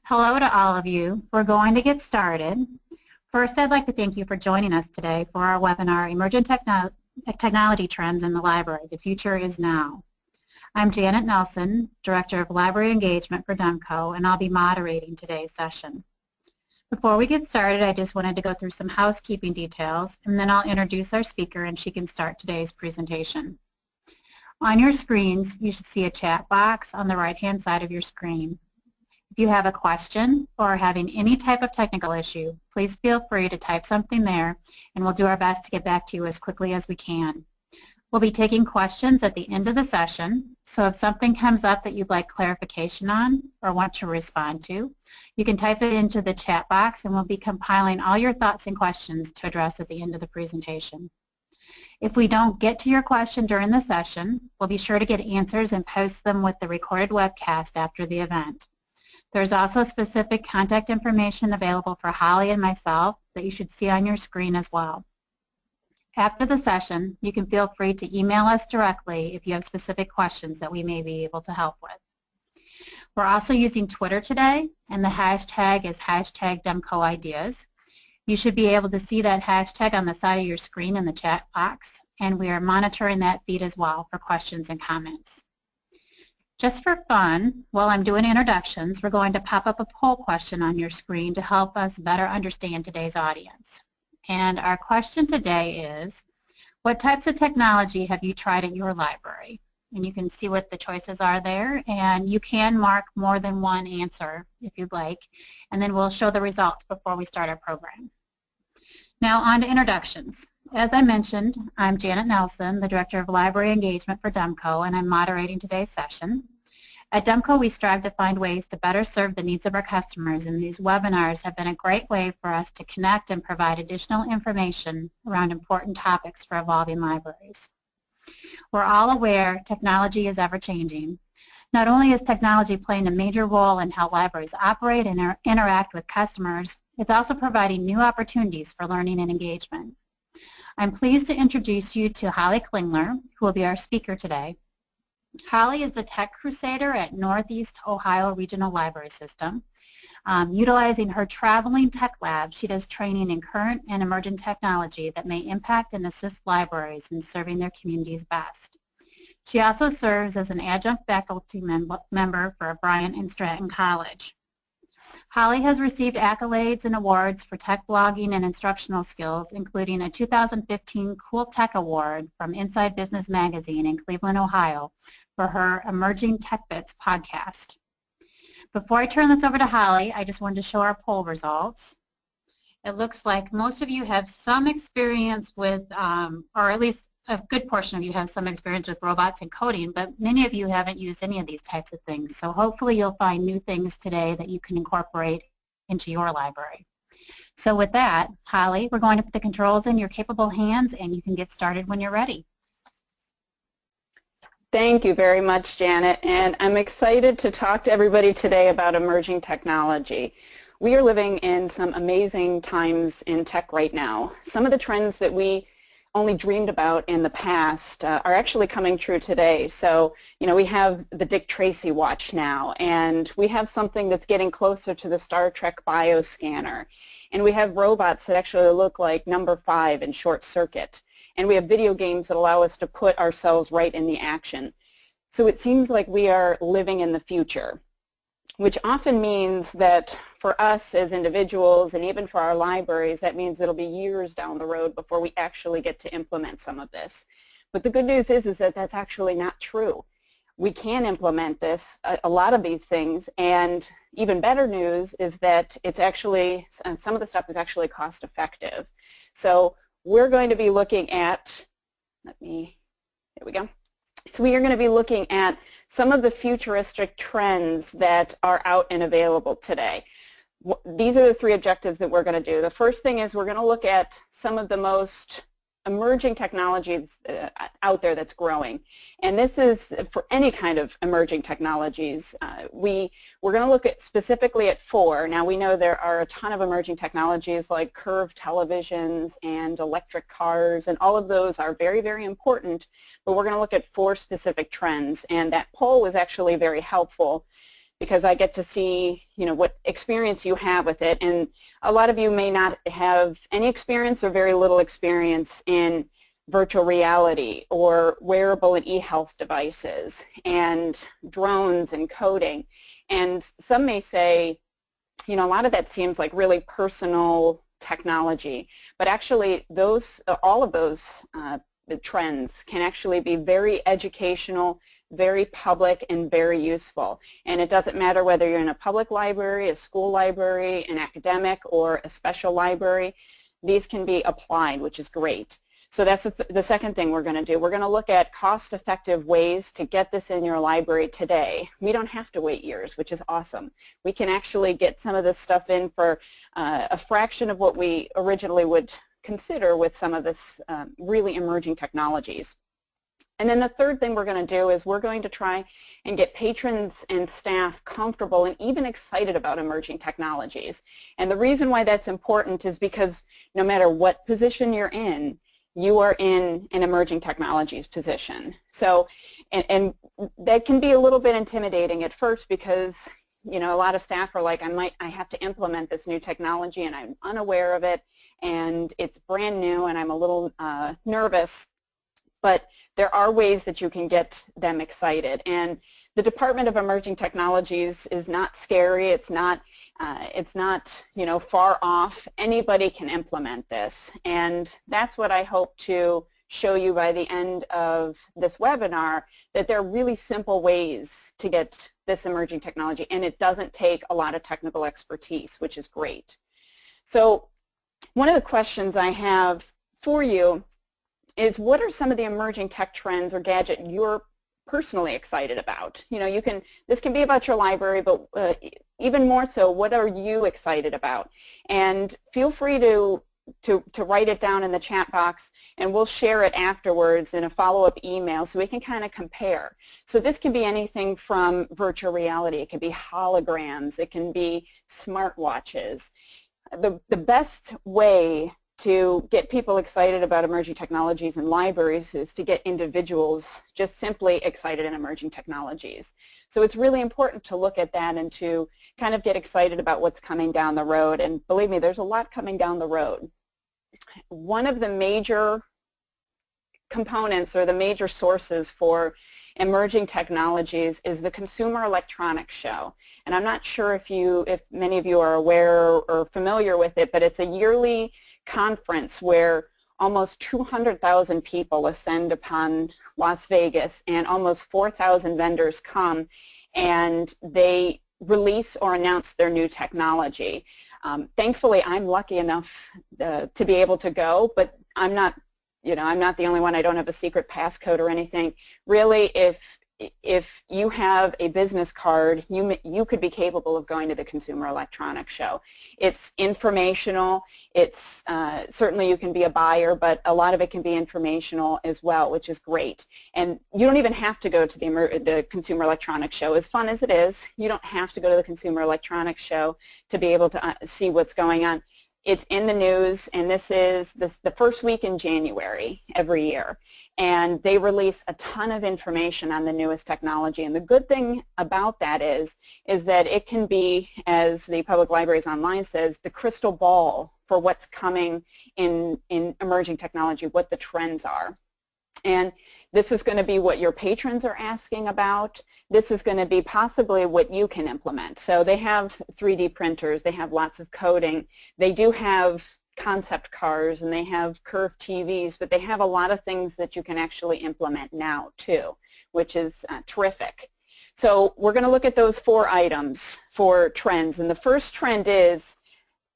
Hello to all of you. We're going to get started. First, I'd like to thank you for joining us today for our webinar, Emerging Technology Trends in the Library. The Future is Now. I'm Janet Nelson, Director of Library Engagement for Demco, and I'll be moderating today's session. Before we get started, I just wanted to go through some housekeeping details, and then I'll introduce our speaker and she can start today's presentation. On your screens, you should see a chat box on the right-hand side of your screen. If you have a question or are having any type of technical issue, please feel free to type something there and we'll do our best to get back to you as quickly as we can. We'll be taking questions at the end of the session, so if something comes up that you'd like clarification on or want to respond to, you can type it into the chat box and we'll be compiling all your thoughts and questions to address at the end of the presentation. If we don't get to your question during the session, we'll be sure to get answers and post them with the recorded webcast after the event. There's also specific contact information available for Holly and myself that you should see on your screen as well. After the session, you can feel free to email us directly if you have specific questions that we may be able to help with. We're also using Twitter today, and the hashtag is #DemcoIdeas. You should be able to see that hashtag on the side of your screen in the chat box, and we are monitoring that feed as well for questions and comments. Just for fun, while I'm doing introductions, we're going to pop up a poll question on your screen to help us better understand today's audience. And our question today is, what types of technology have you tried at your library? And you can see what the choices are there, and you can mark more than one answer if you'd like, and then we'll show the results before we start our program. Now on to introductions. As I mentioned, I'm Janet Nelson, the Director of Library Engagement for Demco, and I'm moderating today's session. At Demco, we strive to find ways to better serve the needs of our customers, and these webinars have been a great way for us to connect and provide additional information around important topics for evolving libraries. We're all aware technology is ever-changing. Not only is technology playing a major role in how libraries operate and interact with customers, it's also providing new opportunities for learning and engagement. I'm pleased to introduce you to Holly Klingler, who will be our speaker today. Holly is the Tech Crusader at Northeast Ohio Regional Library System. Utilizing her traveling tech lab, she does training in current and emerging technology that may impact and assist libraries in serving their communities best. She also serves as an adjunct faculty member for Bryant and Stratton College. Holly has received accolades and awards for tech blogging and instructional skills, including a 2015 Cool Tech Award from Inside Business Magazine in Cleveland, Ohio, for her Emerging Tech Bits podcast. Before I turn this over to Holly, I just wanted to show our poll results. It looks like most of you have some experience with, or at least a good portion of you have some experience with robots and coding, but many of you haven't used any of these types of things. So hopefully you'll find new things today that you can incorporate into your library. So with that, Holly, we're going to put the controls in your capable hands and you can get started when you're ready. Thank you very much, Janet, and I'm excited to talk to everybody today about emerging technology. We are living in some amazing times in tech right now. Some of the trends that we only dreamed about in the past are actually coming true today. So, you know, we have the Dick Tracy watch now, and we have something that's getting closer to the Star Trek bioscanner. And we have robots that actually look like Number 5 in Short Circuit. And we have video games that allow us to put ourselves right in the action. So it seems like we are living in the future, which often means that for us as individuals and even for our libraries, that means it'll be years down the road before we actually get to implement some of this. But the good news is that that's actually not true. We can implement this, a lot of these things, and even better news is that it's actually, some of the stuff is actually cost effective. So we're going to be looking at, there we go. So we are going to be looking at some of the futuristic trends that are out and available today. These are the three objectives that we're going to do. The first thing is we're going to look at some of the most emerging technologies out there that's growing. And this is for any kind of emerging technologies. We're going to look at specifically at 4. Now we know there are a ton of emerging technologies like curved televisions and electric cars, and all of those are very, very important, but we're going to look at 4 specific trends. And that poll was actually very helpful because I get to see, what experience you have with it. And a lot of you may not have any experience or very little experience in virtual reality or wearable and e-health devices and drones and coding. And some may say, a lot of that seems like really personal technology, but actually all of those trends can actually be very educational, very public, and very useful. And it doesn't matter whether you're in a public library, a school library, an academic, or a special library. These can be applied, which is great. So that's the second thing we're going to do. We're going to look at cost-effective ways to get this in your library today. We don't have to wait years, which is awesome. We can actually get some of this stuff in for a fraction of what we originally would consider with some of this really emerging technologies. And then the third thing we're going to do is we're going to try and get patrons and staff comfortable and even excited about emerging technologies. And the reason why that's important is because no matter what position you're in, you are in an emerging technologies position. So, and that can be a little bit intimidating at first because, a lot of staff are like, I have to implement this new technology and I'm unaware of it and it's brand new and I'm a little nervous. But there are ways that you can get them excited. And the Department of Emerging Technologies is not scary. It's not far off. Anybody can implement this. And that's what I hope to show you by the end of this webinar, that there are really simple ways to get this emerging technology. And it doesn't take a lot of technical expertise, which is great. So one of the questions I have for you is, what are some of the emerging tech trends or gadget you're personally excited about? This can be about your library, but even more so, what are you excited about? And feel free to write it down in the chat box, and we'll share it afterwards in a follow-up email so we can kind of compare. So this can be anything from virtual reality, it can be holograms, it can be smartwatches. The best way to get people excited about emerging technologies in libraries is to get individuals just simply excited in emerging technologies. So it's really important to look at that and to kind of get excited about what's coming down the road. And believe me, there's a lot coming down the road. One of the major components or the major sources for emerging technologies is the Consumer Electronics Show. And I'm not sure if many of you are aware or familiar with it, but it's a yearly conference where almost 200,000 people ascend upon Las Vegas, and almost 4,000 vendors come and they release or announce their new technology. Thankfully, I'm lucky enough to be able to go, but I'm not the only one. I don't have a secret passcode or anything. Really, if you have a business card, you could be capable of going to the Consumer Electronics Show. It's informational. It's certainly you can be a buyer, but a lot of it can be informational as well, which is great. And you don't even have to go to the Consumer Electronics Show. As fun as it is, you don't have to go to the Consumer Electronics Show to be able to see what's going on. It's in the news, and this is the first week in January every year. And they release a ton of information on the newest technology. And the good thing about that is that it can be, as the Public Libraries Online says, the crystal ball for what's coming in emerging technology, what the trends are. And this is going to be what your patrons are asking about. This is going to be possibly what you can implement. So they have 3D printers, they have lots of coding, they do have concept cars, and they have curved TVs, but they have a lot of things that you can actually implement now too, which is terrific. So we're going to look at those 4 items for trends. And the first trend is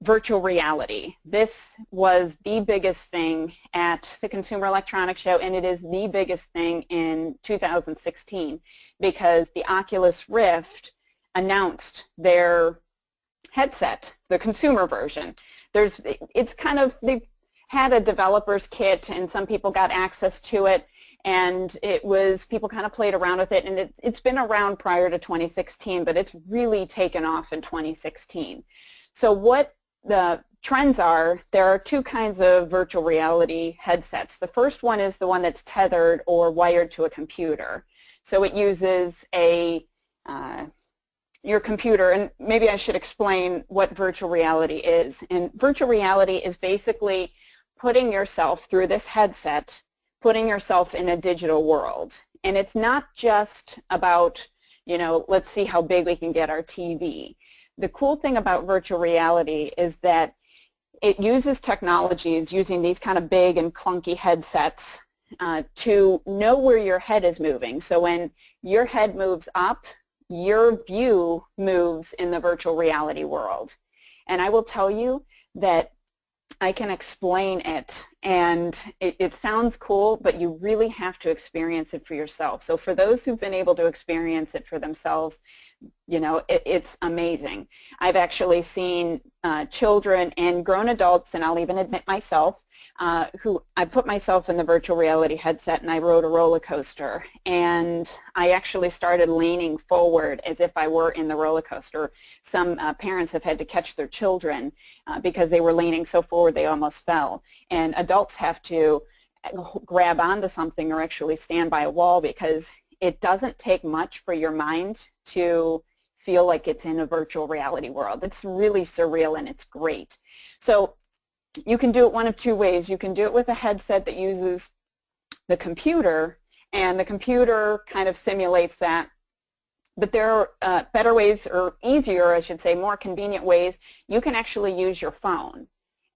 virtual reality. This was the biggest thing at the Consumer Electronics Show, and it is the biggest thing in 2016 because the Oculus Rift announced their headset, the consumer version. It's kind of, they had a developer's kit and some people got access to it, and it was, people kind of played around with it, and it's been around prior to 2016, but it's really taken off in 2016. So what the trends are, there are 2 kinds of virtual reality headsets. The first one is the one that's tethered or wired to a computer. So it uses a your computer, and maybe I should explain what virtual reality is. And virtual reality is basically putting yourself through this headset, putting yourself in a digital world. And it's not just about, let's see how big we can get our TV. The cool thing about virtual reality is that it uses technologies using these kind of big and clunky headsets to know where your head is moving. So when your head moves up, your view moves in the virtual reality world. And I will tell you that I can explain it, and it sounds cool, but you really have to experience it for yourself. So for those who've been able to experience it for themselves, it's amazing. I've actually seen children and grown adults, and I'll even admit myself, who I put myself in the virtual reality headset and I rode a roller coaster, and I actually started leaning forward as if I were in the roller coaster. Some parents have had to catch their children because they were leaning so forward they almost fell, and adults have to grab onto something or actually stand by a wall, because it doesn't take much for your mind to feel like it's in a virtual reality world. It's really surreal and it's great. So you can do it one of two ways. You can do it with a headset that uses the computer, and the computer kind of simulates that. But there are better ways, or easier, I should say, more convenient ways. You can actually use your phone.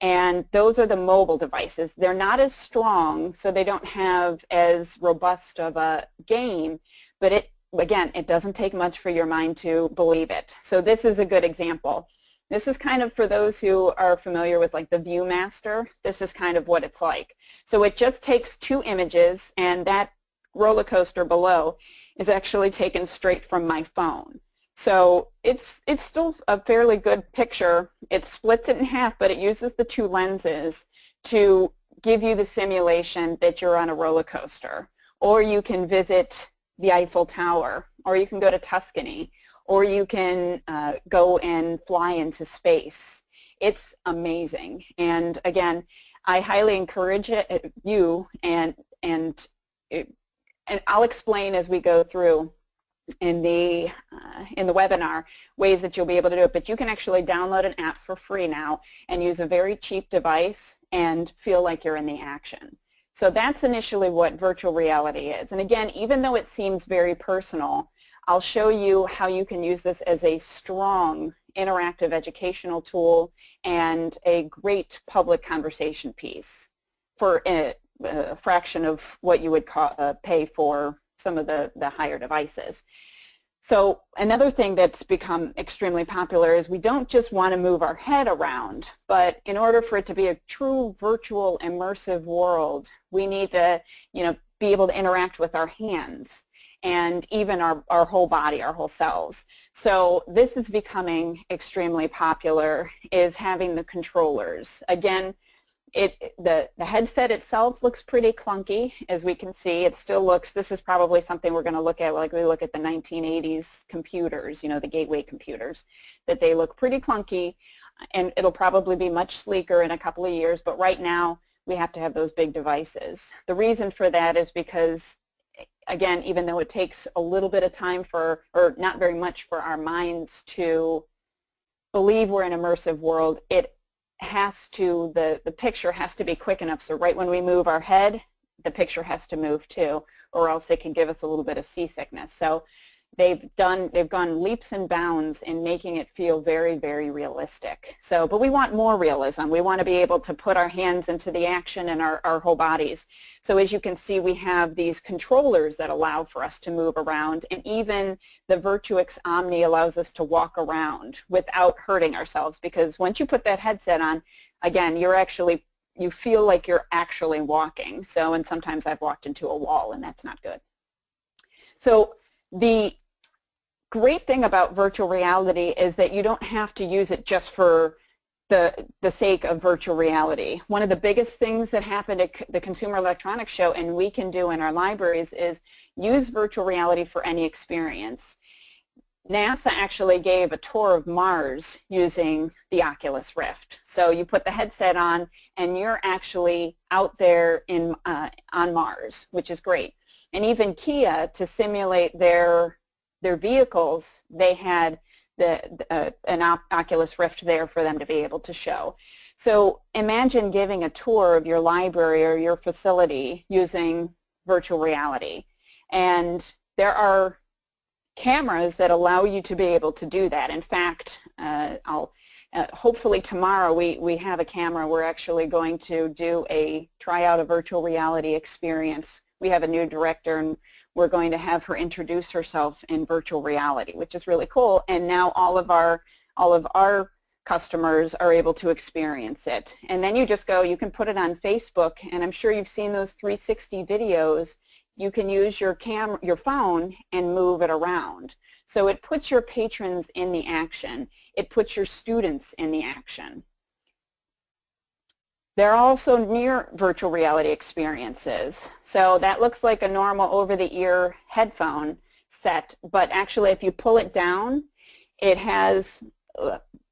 And those are the mobile devices. They're not as strong, so they don't have as robust of a game, but again, it doesn't take much for your mind to believe it. So this is a good example. This is kind of for those who are familiar with like the ViewMaster. This is kind of what it's like. So it just takes two images, and that roller coaster below is actually taken straight from my phone. So it's still a fairly good picture. It splits it in half, but it uses the two lenses to give you the simulation that you're on a roller coaster. Or you can visit the Eiffel Tower, or you can go to Tuscany, or you can go and fly into space. It's amazing. And again, I highly encourage you, and I'll explain as we go through in the webinar ways that you'll be able to do it, but you can actually download an app for free now and use a very cheap device and feel like you're in the action. So that's initially what virtual reality is. And again, even though it seems very personal, I'll show you how you can use this as a strong interactive educational tool and a great public conversation piece for a fraction of what you would pay for some of the higher devices. So another thing that's become extremely popular is we don't just want to move our head around, but in order for it to be a true virtual immersive world, we need to, be able to interact with our hands and even our whole body, our whole selves. So this is becoming extremely popular, is having the controllers. Again, the headset itself looks pretty clunky, as we can see. It still looks, this is probably something we're going to look at like we look at the 1980s computers, the gateway computers, that they look pretty clunky, and it'll probably be much sleeker in a couple of years, but right now we have to have those big devices. The reason for that is because, again, even though it takes a little bit of time or not very much for our minds to believe we're in an immersive world, the picture has to be quick enough, so right when we move our head, the picture has to move too, or else it can give us a little bit of seasickness. So they've gone leaps and bounds in making it feel very, very realistic. So, but we want more realism. We want to be able to put our hands into the action and our whole bodies. So as you can see, we have these controllers that allow for us to move around, and even the Virtuix Omni allows us to walk around without hurting ourselves, because once you put that headset on, again, you feel like you're actually walking. So, and sometimes I've walked into a wall, and that's not good. So the great thing about virtual reality is that you don't have to use it just for the sake of virtual reality. One of the biggest things that happened at the Consumer Electronics Show, and we can do in our libraries, is use virtual reality for any experience. NASA actually gave a tour of Mars using the Oculus Rift. So you put the headset on and you're actually out there on Mars, which is great. And even Kia, to simulate their their vehicles, they had an Oculus Rift there for them to be able to show. So imagine giving a tour of your library or your facility using virtual reality. And there are cameras that allow you to be able to do that. In fact, hopefully tomorrow we have a camera. We're actually going to do try out a virtual reality experience. We have a new director, and we're going to have her introduce herself in virtual reality, which is really cool. And now all of our customers are able to experience it. And then you just go, you can put it on Facebook, and I'm sure you've seen those 360 videos. You can use your phone and move it around. So it puts your patrons in the action. It puts your students in the action. There are also near virtual reality experiences. So that looks like a normal over-the-ear headphone set, but actually if you pull it down, it has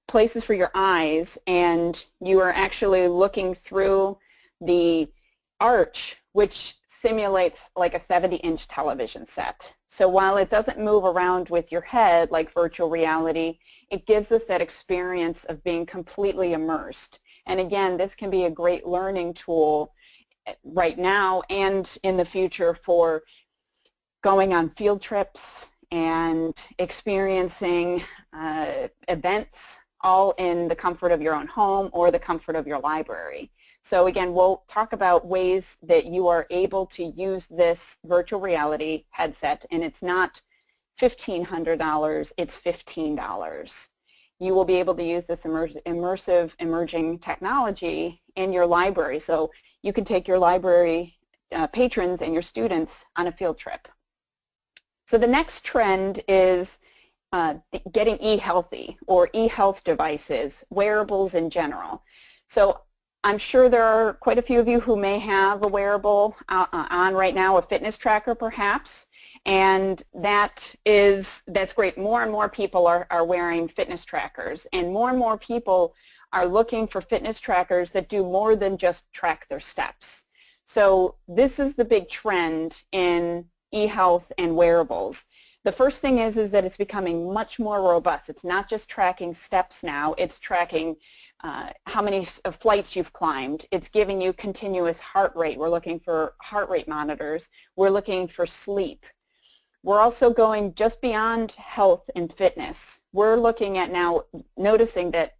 places for your eyes, and you are actually looking through the arch, which simulates like a 70-inch television set. So while it doesn't move around with your head like virtual reality, it gives us that experience of being completely immersed. And again, this can be a great learning tool right now and in the future for going on field trips and experiencing events, all in the comfort of your own home or the comfort of your library. So again, we'll talk about ways that you are able to use this virtual reality headset, and it's not $1,500, it's $15. You will be able to use this immersive emerging technology in your library, so you can take your library patrons and your students on a field trip. So the next trend is getting e-healthy or e-health devices, wearables in general. So I'm sure there are quite a few of you who may have a wearable on right now, a fitness tracker perhaps, and that's great. More and more people are wearing fitness trackers, and more people are looking for fitness trackers that do more than just track their steps. So this is the big trend in e-health and wearables. The first thing is that it's becoming much more robust. It's not just tracking steps now, it's tracking how many flights you've climbed. It's giving you continuous heart rate. We're looking for heart rate monitors. We're looking for sleep. We're also going just beyond health and fitness. We're looking at now noticing that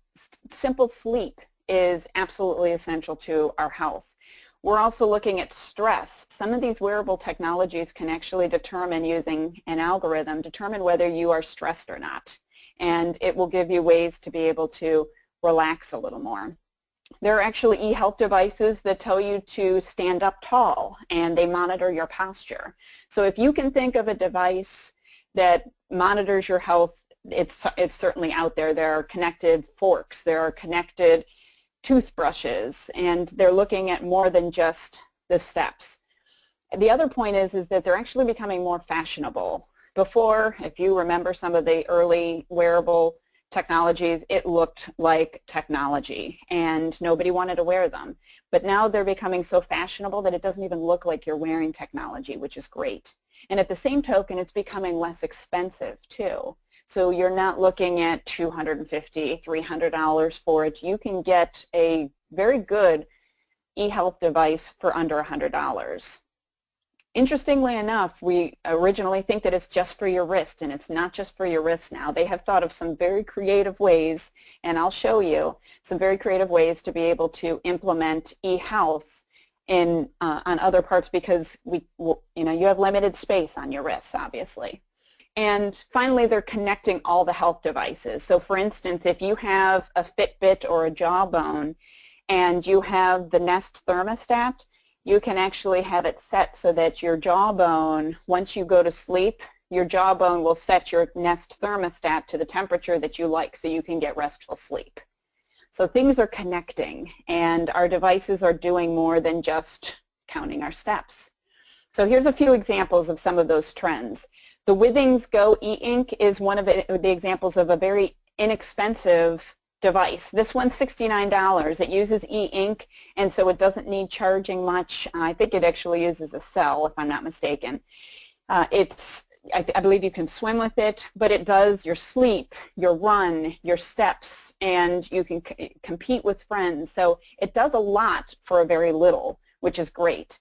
simple sleep is absolutely essential to our health. We're also looking at stress. Some of these wearable technologies can actually determine, using an algorithm, determine whether you are stressed or not. And it will give you ways to be able to relax a little more. There are actually e-health devices that tell you to stand up tall, and they monitor your posture. So if you can think of a device that monitors your health, it's certainly out there. There are connected forks, there are connected toothbrushes, and they're looking at more than just the steps. The other point is that they're actually becoming more fashionable. Before, if you remember some of the early wearable technologies, it looked like technology and nobody wanted to wear them. But now they're becoming so fashionable that it doesn't even look like you're wearing technology, which is great. And at the same token, it's becoming less expensive too. So you're not looking at $250, $300 for it. You can get a very good e-health device for under $100. Interestingly enough, we originally think that it's just for your wrist, and it's not just for your wrist now. They have thought of some very creative ways, and I'll show you some very creative ways to be able to implement e-health on other parts, because you have limited space on your wrists, obviously. And finally, they're connecting all the health devices. So for instance, if you have a Fitbit or a Jawbone and you have the Nest thermostat, you can actually have it set so that your Jawbone, once you go to sleep, your Jawbone will set your Nest thermostat to the temperature that you like, so you can get restful sleep. So things are connecting, and our devices are doing more than just counting our steps. So here's a few examples of some of those trends. The Withings Go e-ink is one of the examples of a very inexpensive device. This one's $69. It uses e-ink, and so it doesn't need charging much. I think it actually uses a cell, if I'm not mistaken. It's I believe you can swim with it, but it does your sleep, your run, your steps, and you can compete with friends. So it does a lot for a very little, which is great.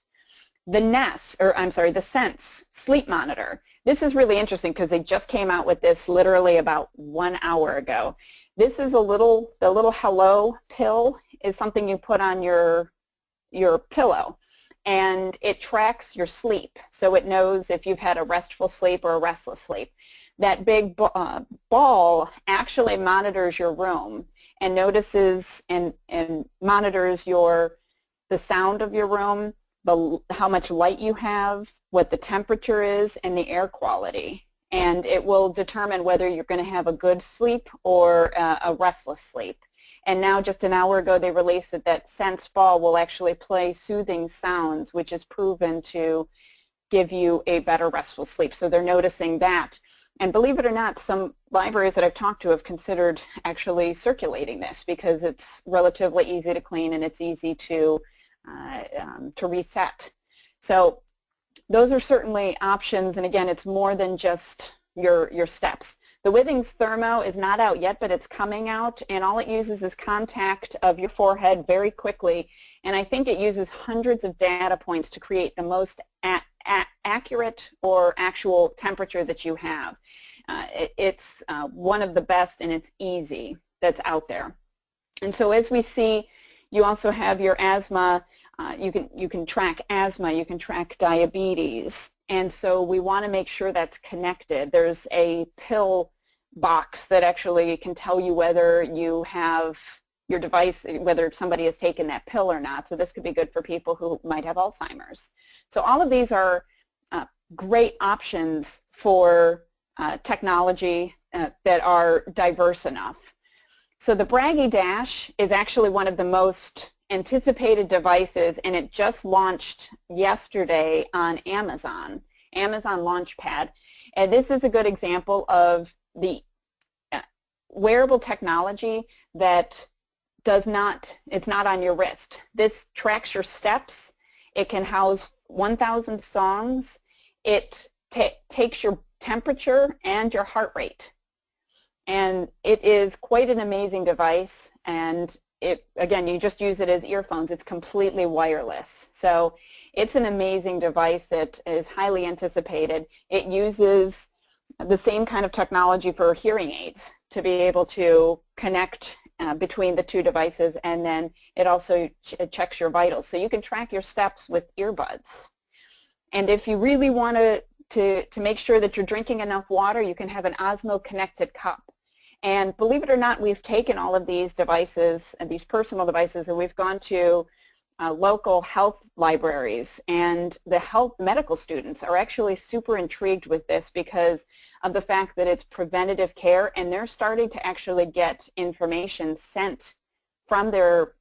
The Sense sleep monitor. This is really interesting because they just came out with this literally about 1 hour ago. This is the little hello pill is something you put on your pillow, and it tracks your sleep. So it knows if you've had a restful sleep or a restless sleep. That big ball actually monitors your room and notices and monitors the sound of your room, how much light you have, what the temperature is, and the air quality. And it will determine whether you're going to have a good sleep or a restless sleep. And now, just an hour ago, they released that Sense ball will actually play soothing sounds, which is proven to give you a better restful sleep. So they're noticing that. And believe it or not, some libraries that I've talked to have considered actually circulating this because it's relatively easy to clean and it's easy to reset. So those are certainly options, and again, it's more than just your steps. The Withings Thermo is not out yet, but it's coming out, and all it uses is contact of your forehead very quickly, and I think it uses hundreds of data points to create the most accurate or actual temperature that you have. It's one of the best, and it's easy that's out there. And so as we see, you also have your asthma. You can track asthma, you can track diabetes, and so we want to make sure that's connected. There's a pill box that actually can tell you whether you have your device, whether somebody has taken that pill or not, so this could be good for people who might have Alzheimer's. So all of these are great options for technology that are diverse enough. So the Bragi Dash is actually one of the most anticipated devices, and it just launched yesterday on Amazon Launchpad. And this is a good example of the wearable technology that it's not on your wrist. This tracks your steps. It can house 1,000 songs. It takes your temperature and your heart rate. And it is quite an amazing device, and again, you just use it as earphones. It's completely wireless. So it's an amazing device that is highly anticipated. It uses the same kind of technology for hearing aids to be able to connect between the two devices, and then it also checks your vitals. So you can track your steps with earbuds. And if you really want to make sure that you're drinking enough water, you can have an Osmo connected cup. And believe it or not, we've taken all of these devices, and these personal devices, and we've gone to local health libraries, and the medical students are actually super intrigued with this because of the fact that it's preventative care, and they're starting to actually get information sent from their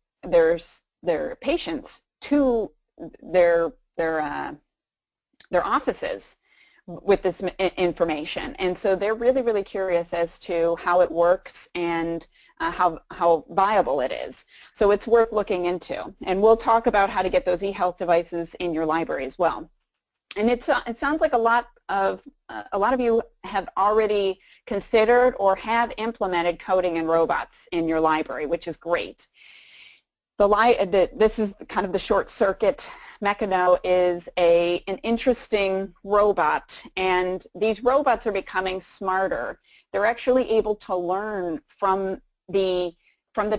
patients to their offices with this information. And so they're really, really curious as to how it works and how viable it is. So it's worth looking into. And we'll talk about how to get those e-health devices in your library as well. And it sounds like a lot of you have already considered or have implemented coding and robots in your library, which is great. This is kind of the short circuit. Mechano is an interesting robot, and these robots are becoming smarter. They're actually able to learn from the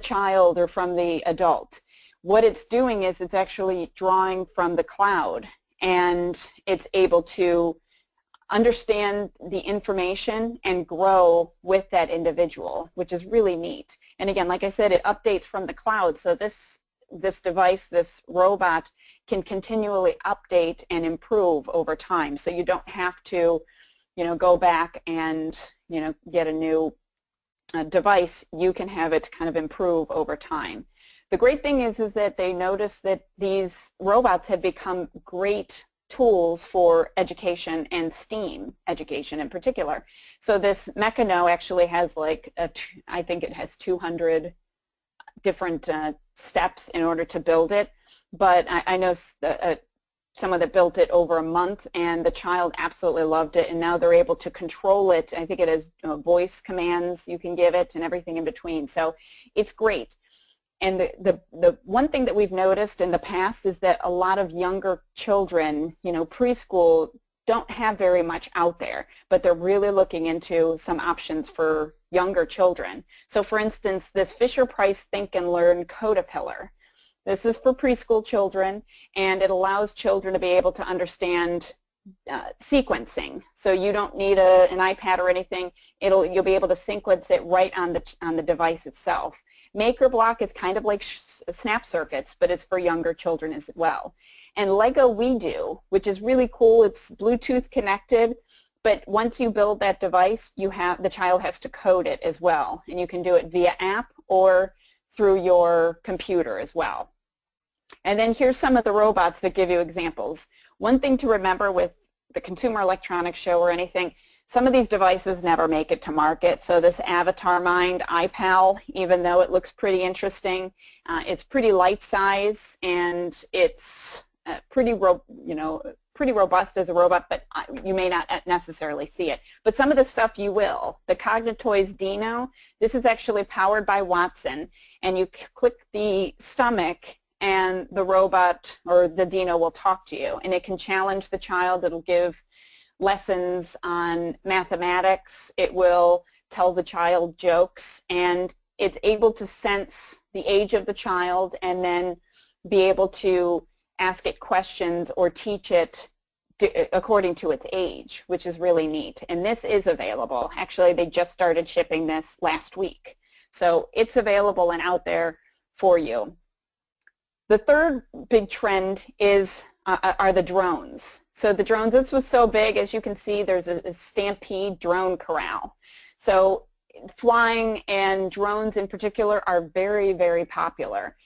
child or from the adult. What it's doing is it's actually drawing from the cloud, and it's able to understand the information and grow with that individual, which is really neat. And again, like I said, it updates from the cloud, so this device, this robot, can continually update and improve over time. So you don't have to, go back and, get a new device. You can have it kind of improve over time. The great thing is that they notice that these robots have become great tools for education and STEAM education in particular. So this Mechano actually has I think it has 200 different steps in order to build it, but I know someone that built it over a month, and the child absolutely loved it, and now they're able to control it. I think it has voice commands you can give it and everything in between. So it's great. And the one thing that we've noticed in the past is that a lot of younger children, preschool, don't have very much out there, but they're really looking into some options for younger children. So for instance, this Fisher-Price Think and Learn Codapillar. This is for preschool children, and it allows children to be able to understand sequencing. So you don't need an iPad or anything. You'll be able to sequence it right on the device itself. MakerBlock is kind of like Snap Circuits, but it's for younger children as well. And Lego WeDo, which is really cool. It's Bluetooth connected, but once you build that device, the child has to code it as well, and you can do it via app or through your computer as well. And then here's some of the robots that give you examples. One thing to remember with the Consumer Electronics Show or anything, some of these devices never make it to market. So this Avatar Mind iPal, even though it looks pretty interesting, it's pretty life-size, and it's pretty robust as a robot, but you may not necessarily see it. But some of the stuff you will. The Cognitoys Dino, this is actually powered by Watson, and you click the stomach and the robot or the Dino will talk to you, and it can challenge the child. It'll give lessons on mathematics. It will tell the child jokes, and it's able to sense the age of the child and then be able to ask it questions or teach it according to its age, which is really neat. And this is available. Actually, they just started shipping this last week. So it's available and out there for you. The third big trend are the drones. So the drones, this was so big, as you can see, there's a Stampede drone corral. So flying and drones in particular are very, very popular.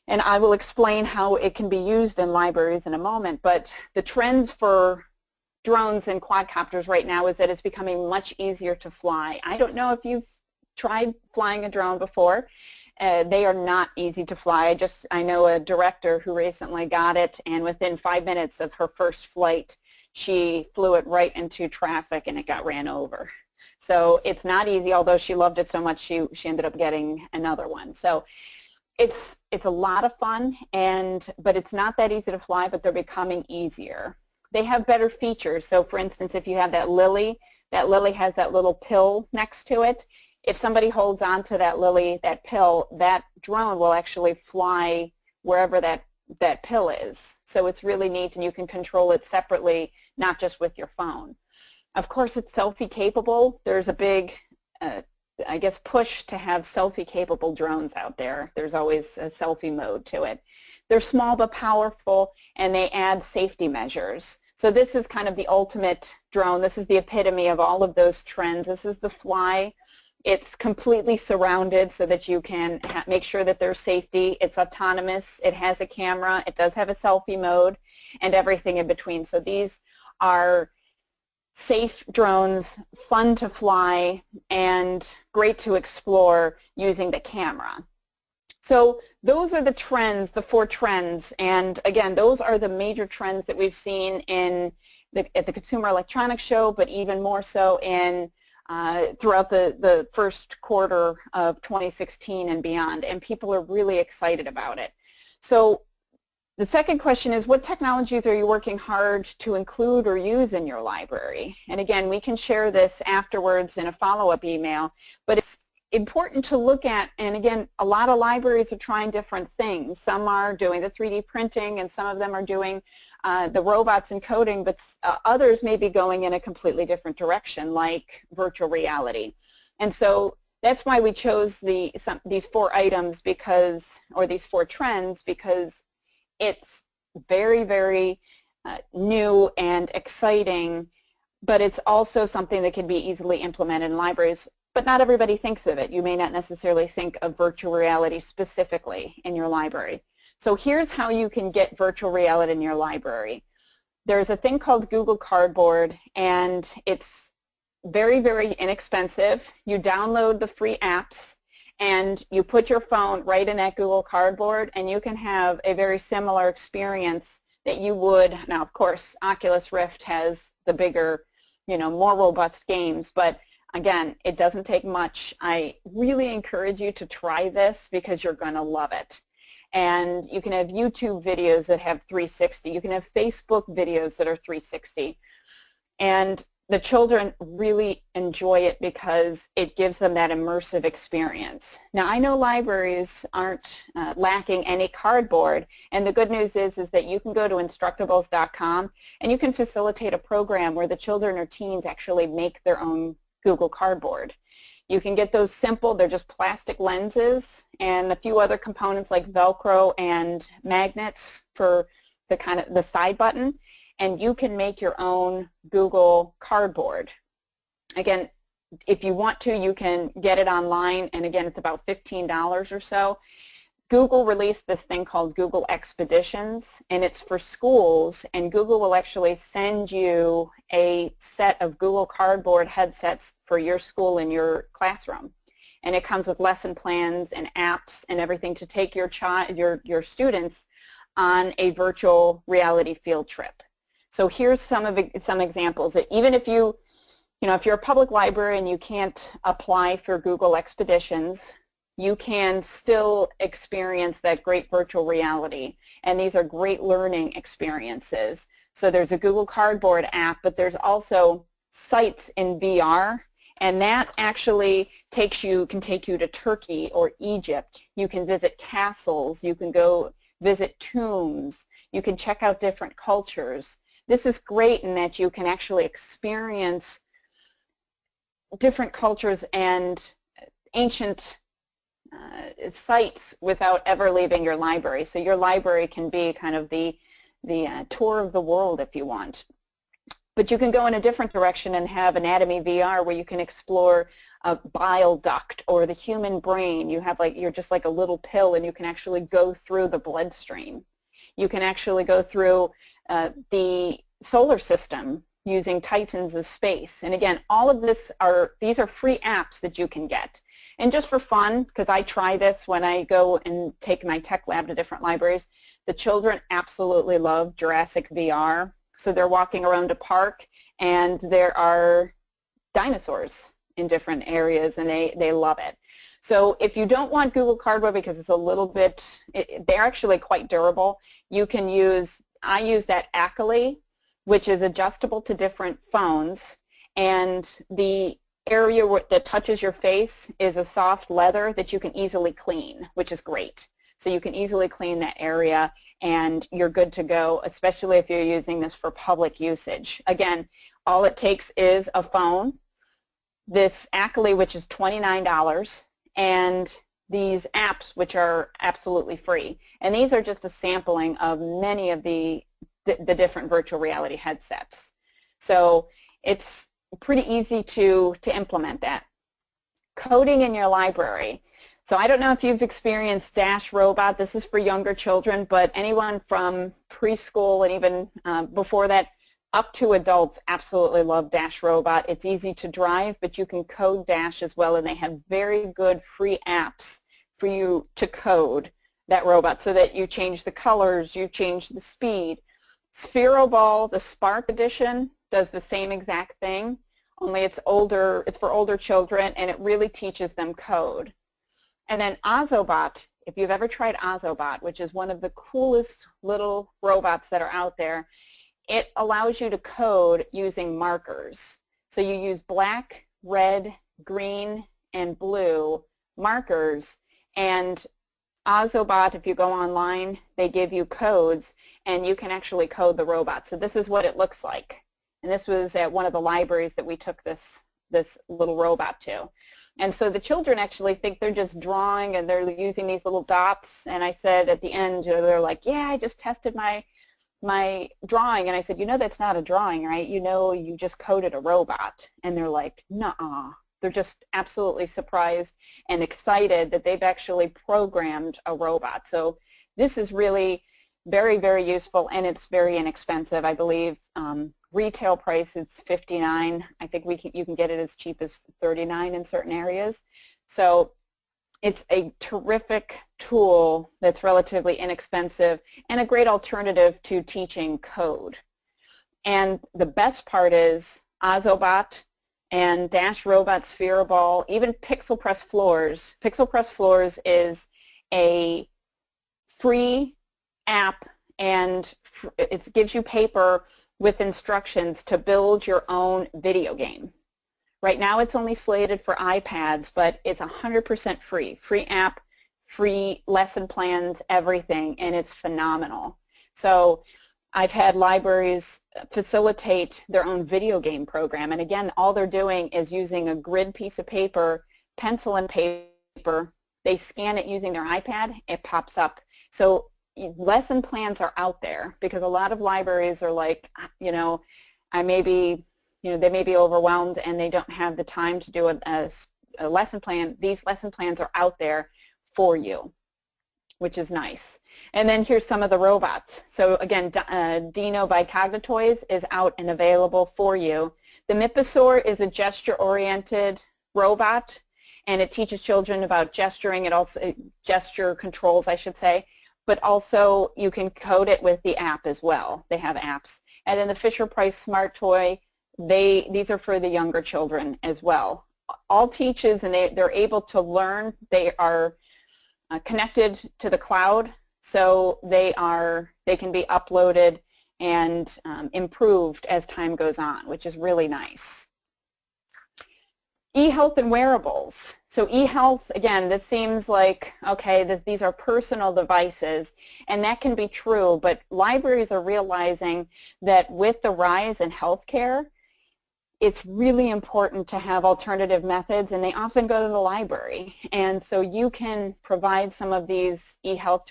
And I will explain how it can be used in libraries in a moment, but the trends for drones and quadcopters right now is that it's becoming much easier to fly. I don't know if you've tried flying a drone before. They are not easy to fly. I know a director who recently got it, and within 5 minutes of her first flight, she flew it right into traffic and it got ran over. So it's not easy, although she loved it so much she ended up getting another one. So it's a lot of fun, but it's not that easy to fly, but they're becoming easier. They have better features. So for instance, if you have that lily has that little pill next to it. If somebody holds on to that pill, that drone will actually fly wherever that pill is. So it's really neat, and you can control it separately, not just with your phone. Of course, it's selfie capable. There's a big I guess, push to have selfie-capable drones out there. There's always a selfie mode to it. They're small but powerful, and they add safety measures. So this is kind of the ultimate drone. This is the epitome of all of those trends. This is the Fly. It's completely surrounded so that you can make sure that there's safety. It's autonomous. It has a camera. It does have a selfie mode and everything in between. So these are safe drones, fun to fly, and great to explore using the camera. So those are the trends, the 4 trends, and again, those are the major trends that we've seen at the Consumer Electronics Show, but even more so throughout the first quarter of 2016 and beyond, and people are really excited about it. So the second question is, what technologies are you working hard to include or use in your library? And again, we can share this afterwards in a follow-up email, but it's important to look at, and again, a lot of libraries are trying different things. Some are doing the 3D printing, and some of them are doing the robots and coding, but others may be going in a completely different direction, like virtual reality. And so that's why we chose these 4 items or these 4 trends, because it's very, very new and exciting, but it's also something that can be easily implemented in libraries. But not everybody thinks of it. You may not necessarily think of virtual reality specifically in your library. So here's how you can get virtual reality in your library. There's a thing called Google Cardboard, and it's very, very inexpensive. You download the free apps, and you put your phone right in that Google Cardboard, and you can have a very similar experience that you would. Now, of course, Oculus Rift has the bigger, more robust games, but again, it doesn't take much. I really encourage you to try this because you're going to love it. And you can have YouTube videos that have 360. You can have Facebook videos that are 360. And the children really enjoy it because it gives them that immersive experience. Now, I know libraries aren't lacking any cardboard, and the good news is that you can go to Instructables.com and you can facilitate a program where the children or teens actually make their own Google Cardboard. You can get those simple, they're just plastic lenses and a few other components like Velcro and magnets for the side button, and you can make your own Google Cardboard. Again, if you want to, you can get it online, and again, it's about $15 or so. Google released this thing called Google Expeditions, and it's for schools, and Google will actually send you a set of Google Cardboard headsets for your school in your classroom. And it comes with lesson plans and apps and everything to take your students on a virtual reality field trip. So here's some examples. Even if if you're a public library and you can't apply for Google Expeditions, you can still experience that great virtual reality. And these are great learning experiences. So there's a Google Cardboard app, but there's also sites in VR, and that actually can take you to Turkey or Egypt. You can visit castles, you can go visit tombs, you can check out different cultures. This is great in that you can actually experience different cultures and ancient sites without ever leaving your library. So your library can be kind of the tour of the world if you want. But you can go in a different direction and have Anatomy VR where you can explore a bile duct or the human brain. You're just like a little pill, and you can actually go through the bloodstream. You can actually go through the solar system using Titans of Space. And again, all of these are free apps that you can get. And just for fun, because I try this when I go and take my tech lab to different libraries, the children absolutely love Jurassic VR. So they're walking around a park and there are dinosaurs in different areas, and they love it. So if you don't want Google Cardboard because it's a little bit, they're actually quite durable, I use that Ackley, which is adjustable to different phones, and the area that touches your face is a soft leather that you can easily clean, which is great. So you can easily clean that area and you're good to go, especially if you're using this for public usage. Again, all it takes is a phone, this Ackley, which is $29, and these apps, which are absolutely free. And these are just a sampling of many of the different virtual reality headsets. So it's pretty easy to implement that. Coding in your library. So I don't know if you've experienced Dash Robot. This is for younger children, but anyone from preschool and even before that up to adults absolutely love Dash Robot. It's easy to drive, but you can code Dash as well, and they have very good free apps for you to code that robot so that you change the colors, you change the speed. Sphero Ball, the Spark edition, does the same exact thing, only it's for older children, and it really teaches them code. And then Ozobot, if you've ever tried Ozobot, which is one of the coolest little robots that are out there, it allows you to code using markers. So you use black, red, green, and blue markers, and Ozobot, if you go online, they give you codes, and you can actually code the robot. So this is what it looks like. And this was at one of the libraries that we took this little robot to. And so the children actually think they're just drawing and they're using these little dots. And I said at the end, they're like, yeah, I just tested my drawing. And I said, that's not a drawing, right? You just coded a robot. And they're like, nuh-uh. They're just absolutely surprised and excited that they've actually programmed a robot. So this is really very, very useful, and it's very inexpensive. I believe retail price it's $59. I think you can get it as cheap as $39 in certain areas. So It's a terrific tool that's relatively inexpensive and a great alternative to teaching code. And the best part is Ozobot and Dash Robot Spheriball, even Pixel Press Floors. Pixel Press Floors is a free app, and it gives you paper with instructions to build your own video game. Right now it's only slated for iPads, but it's 100% free. Free app, free lesson plans, everything, and it's phenomenal. So I've had libraries facilitate their own video game program, and again, all they're doing is using a grid piece of paper, pencil and paper. They scan it using their iPad, it pops up. So lesson plans are out there, because a lot of libraries are like, you know, they may be overwhelmed and they don't have the time to do a lesson plan. These lesson plans are out there for you, which is nice. And then here's some of the robots. So again, Dino by Cognitoys is out and available for you. The Miposaur is a gesture-oriented robot, and it teaches children about gesturing. It also gesture controls, I should say, but also you can code it with the app as well. They have apps. And then the Fisher-Price Smart Toy, these are for the younger children as well. All teaches, and they're able to learn. They are connected to the cloud, so they can be uploaded and improved as time goes on, which is really nice. E-health and wearables. So e-health, again, this seems like, okay, these are personal devices, and that can be true, but libraries are realizing that with the rise in healthcare, it's really important to have alternative methods, and they often go to the library. And so you can provide some of these e-health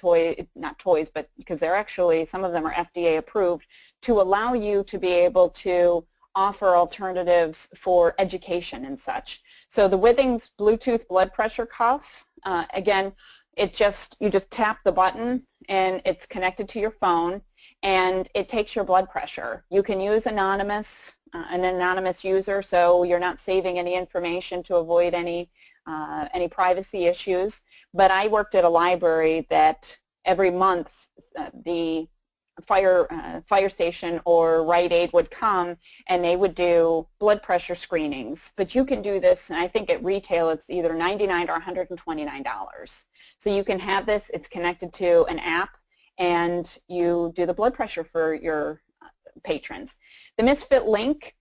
not toys, but because they're actually, some of them are FDA approved, to allow you to be able to offer alternatives for education and such. So the Withings Bluetooth blood pressure cuff, again, you just tap the button and it's connected to your phone, and it takes your blood pressure. You can use an anonymous user, so you're not saving any information to avoid any privacy issues. But I worked at a library that every month the fire station or Rite Aid would come and they would do blood pressure screenings. But you can do this, and I think at retail it's either $99 or $129. So you can have this, it's connected to an app, and you do the blood pressure for your patrons. The Misfit Link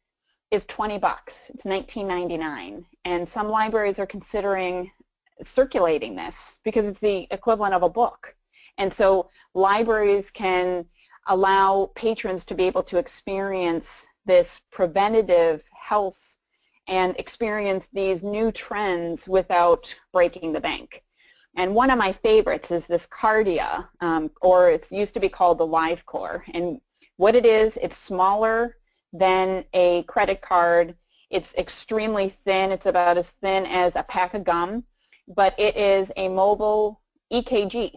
is $20. It's $19.99, and some libraries are considering circulating this because it's the equivalent of a book. And so libraries can allow patrons to be able to experience this preventative health and experience these new trends without breaking the bank. And one of my favorites is this Cardia, or it used to be called the LiveCore. And what it is, it's smaller than a credit card. It's extremely thin. It's about as thin as a pack of gum, but it is a mobile EKG.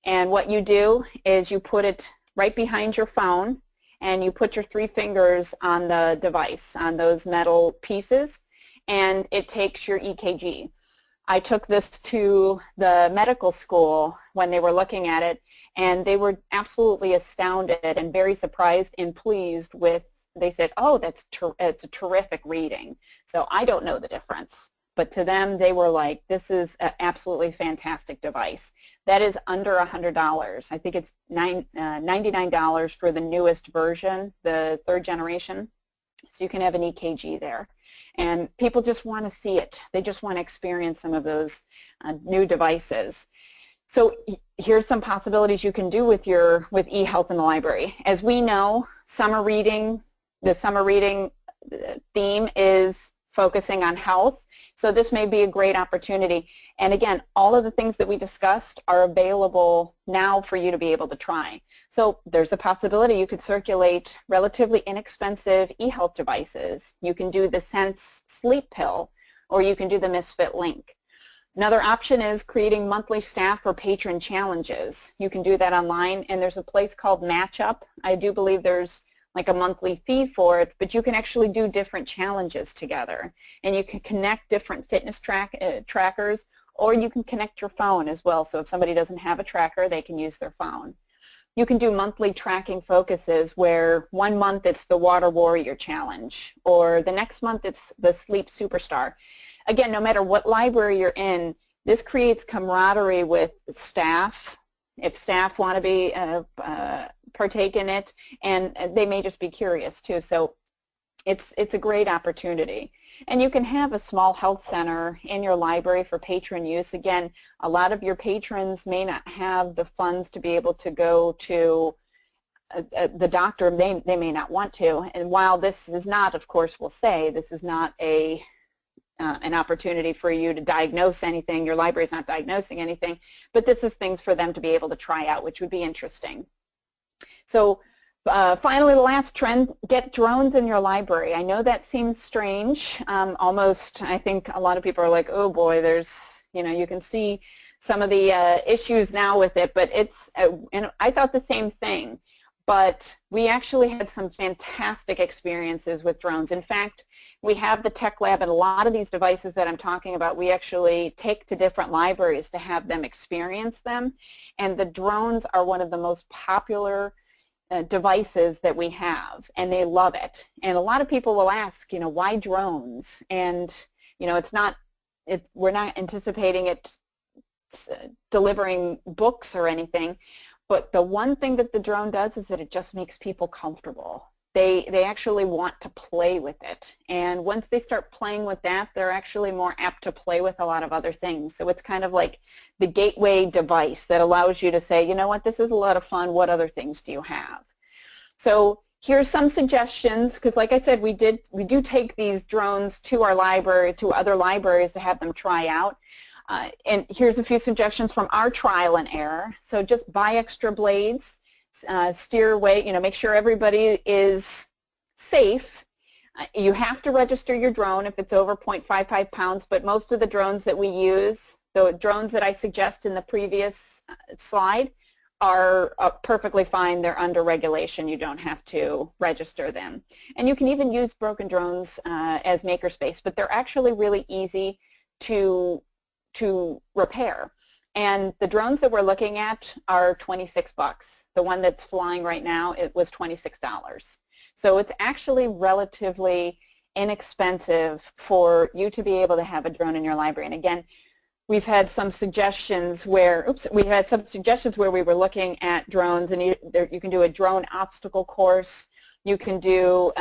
And what you do is you put it right behind your phone, and you put your 3 fingers on the device, on those metal pieces, and it takes your EKG. I took this to the medical school when they were looking at it, and they were absolutely astounded and very surprised and pleased with, they said, oh, it's a terrific reading. So I don't know the difference, but to them they were like, this is an absolutely fantastic device. That is under $100. I think it's $99 for the newest version, the 3rd generation. So you can have an EKG there. And people just want to see it. They just want to experience some of those new devices. So here's some possibilities you can do with eHealth in the library. As we know, the summer reading theme is focusing on health. So this may be a great opportunity. And again, all of the things that we discussed are available now for you to be able to try. So there's a possibility you could circulate relatively inexpensive eHealth devices. You can do the Sense sleep pill, or you can do the Misfit Link. Another option is creating monthly staff or patron challenges. You can do that online, and there's a place called Matchup. I do believe there's like a monthly fee for it, but you can actually do different challenges together, and you can connect different fitness trackers, or you can connect your phone as well. So if somebody doesn't have a tracker, they can use their phone. You can do monthly tracking focuses where 1 month it's the Water Warrior Challenge, or the next month it's the Sleep Superstar. Again, no matter what library you're in, this creates camaraderie with staff, if staff want to be partake in it, and they may just be curious too. So it's a great opportunity. And you can have a small health center in your library for patron use. Again, a lot of your patrons may not have the funds to be able to go to the doctor. They may not want to. And while this is not, of course, we'll say, this is not an opportunity for you to diagnose anything. Your library is not diagnosing anything, but this is things for them to be able to try out, which would be interesting. So finally, the last trend, get drones in your library. I know that seems strange. Almost, I think a lot of people are like, oh boy, there's, you can see some of the issues now with it, but it's, and I thought the same thing. But we actually had some fantastic experiences with drones. In fact, we have the tech lab, and a lot of these devices that I'm talking about, we actually take to different libraries to have them experience them. And the drones are one of the most popular devices that we have, and they love it. And a lot of people will ask, why drones? And, we're not anticipating it delivering books or anything. But the one thing that the drone does is that it just makes people comfortable. They actually want to play with it. And once they start playing with that, they're actually more apt to play with a lot of other things. So it's kind of like the gateway device that allows you to say, you know what, this is a lot of fun. What other things do you have? So here's some suggestions, because like I said, we do take these drones to our library, to other libraries to have them try out. And here's a few suggestions from our trial and error. So just buy extra blades, steer away, make sure everybody is safe. You have to register your drone if it's over 0.55 pounds, but most of the drones that we use, the drones that I suggest in the previous slide, are perfectly fine. They're under regulation. You don't have to register them. And you can even use broken drones as makerspace, but they're actually really easy to repair. And the drones that we're looking at are 26 bucks. The one that's flying right now, it was $26. So it's actually relatively inexpensive for you to be able to have a drone in your library. And again, we've had some suggestions where, we were looking at drones, and you can do a drone obstacle course. You can do,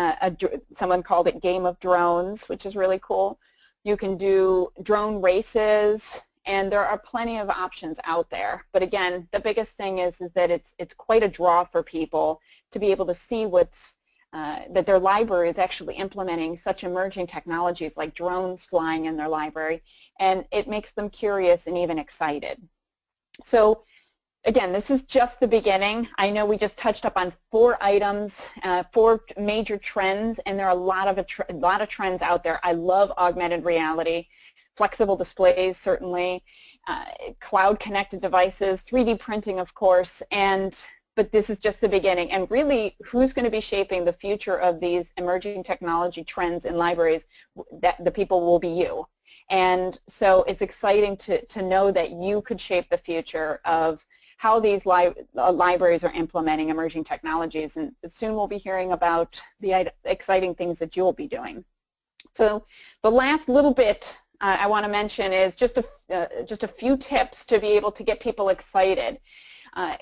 someone called it Game of Drones, which is really cool. You can do drone races, and there are plenty of options out there. But again, the biggest thing is that it's quite a draw for people to be able to see that their library is actually implementing such emerging technologies like drones flying in their library, and it makes them curious and even excited. So again, this is just the beginning. I know we just touched up on 4 items, 4 major trends, and there are a lot of trends out there. I love augmented reality, flexible displays certainly, cloud-connected devices, 3D printing of course, but this is just the beginning. And really, who's going to be shaping the future of these emerging technology trends in libraries? That the people will be you. And so it's exciting to know that you could shape the future of how these libraries are implementing emerging technologies, and soon we'll be hearing about the exciting things that you'll be doing. So the last little bit I want to mention is just a few tips to be able to get people excited.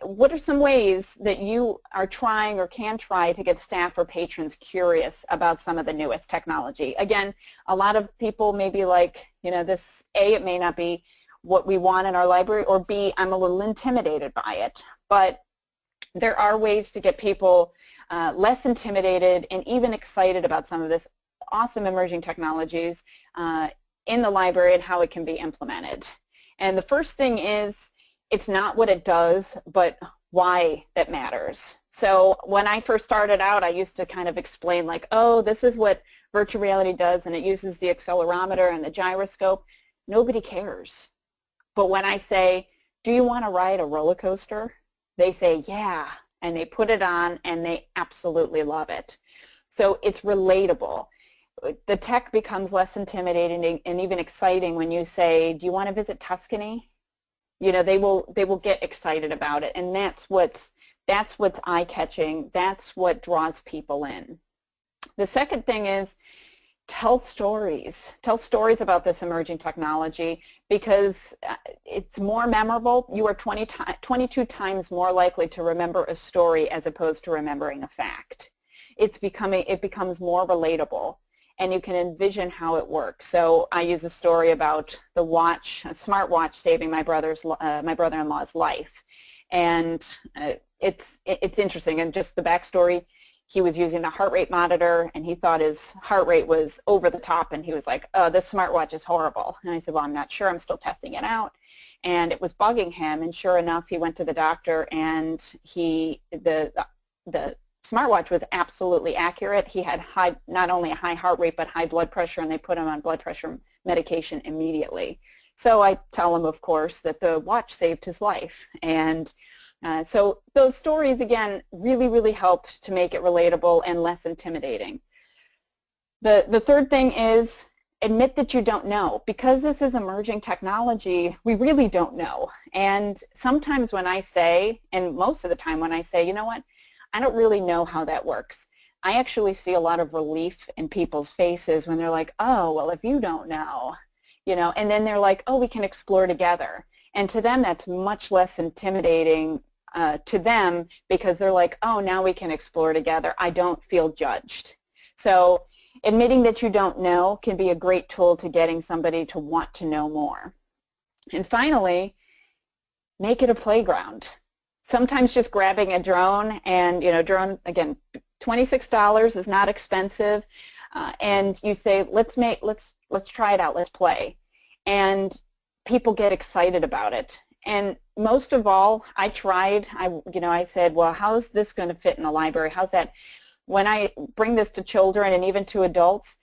What are some ways that you are trying or can try to get staff or patrons curious about some of the newest technology? Again, a lot of people may be like, this, A, it may not be what we want in our library, or B, I'm a little intimidated by it. But there are ways to get people less intimidated and even excited about some of this awesome emerging technologies in the library and how it can be implemented. And the first thing is, it's not what it does, but why that matters. So when I first started out, I used to kind of explain like, oh, this is what virtual reality does, and it uses the accelerometer and the gyroscope. Nobody cares. But when I say, do you want to ride a roller coaster? They say, yeah, and they put it on, and they absolutely love it. So it's relatable. the tech becomes less intimidating and even exciting when you say, do you want to visit Tuscany? You know, they will get excited about it, and that's what's eye-catching. That's what draws people in. The second thing is tell stories. Tell stories about this emerging technology, because it's more memorable. You are 22 times more likely to remember a story as opposed to remembering a fact. It becomes more relatable, and you can envision how it works. So I use a story about the watch, a smartwatch, saving my brother-in-law's life, and it's interesting. And just the backstory: he was using the heart rate monitor, and he thought his heart rate was over the top, and he was like, "Oh, this smartwatch is horrible." And I said, "Well, I'm not sure. I'm still testing it out." And it was bugging him, and sure enough, he went to the doctor, and the smartwatch was absolutely accurate. He had not only a high heart rate, but high blood pressure, and they put him on blood pressure medication immediately. So I tell him, of course, that the watch saved his life. And so those stories, again, really, really help to make it relatable and less intimidating. The third thing is admit that you don't know. Because this is emerging technology, we really don't know. And sometimes when I say, and most of the time when I say, you know what, I don't really know how that works, I actually see a lot of relief in people's faces when they're like, oh, well, if you don't know, you know, and then they're like, oh, we can explore together. And to them, that's much less intimidating to them, because they're like, oh, now we can explore together. I don't feel judged. So admitting that you don't know can be a great tool to getting somebody to want to know more. And finally, make it a playground. Sometimes just grabbing a drone, and you know, drone, again, $26 is not expensive, and you say, let's try it out, let's play, and people get excited about it. And most of all, I said, well, how's this going to fit in the library? How's that? When I bring this to children and even to adults,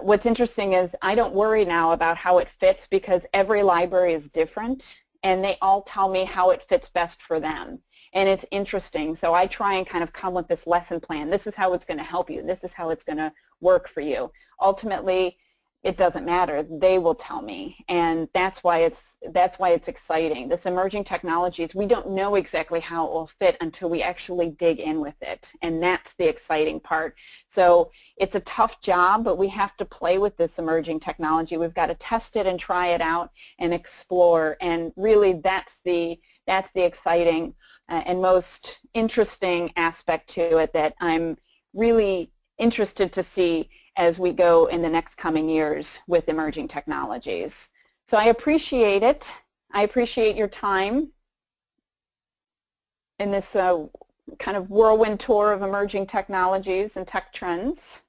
what's interesting is I don't worry now about how it fits, because every library is different, and they all tell me how it fits best for them. And it's interesting. So I try and kind of come with this lesson plan. This is how it's going to help you. This is how it's going to work for you. Ultimately, it doesn't matter. They will tell me, and that's why it's exciting. This emerging technologies, we don't know exactly how it will fit until we actually dig in with it, and that's the exciting part. So it's a tough job, but we have to play with this emerging technology. We've got to test it and try it out and explore, and really that's the exciting and most interesting aspect to it that I'm really interested to see as we go in the next coming years with emerging technologies. So I appreciate it. I appreciate your time in this kind of whirlwind tour of emerging technologies and tech trends.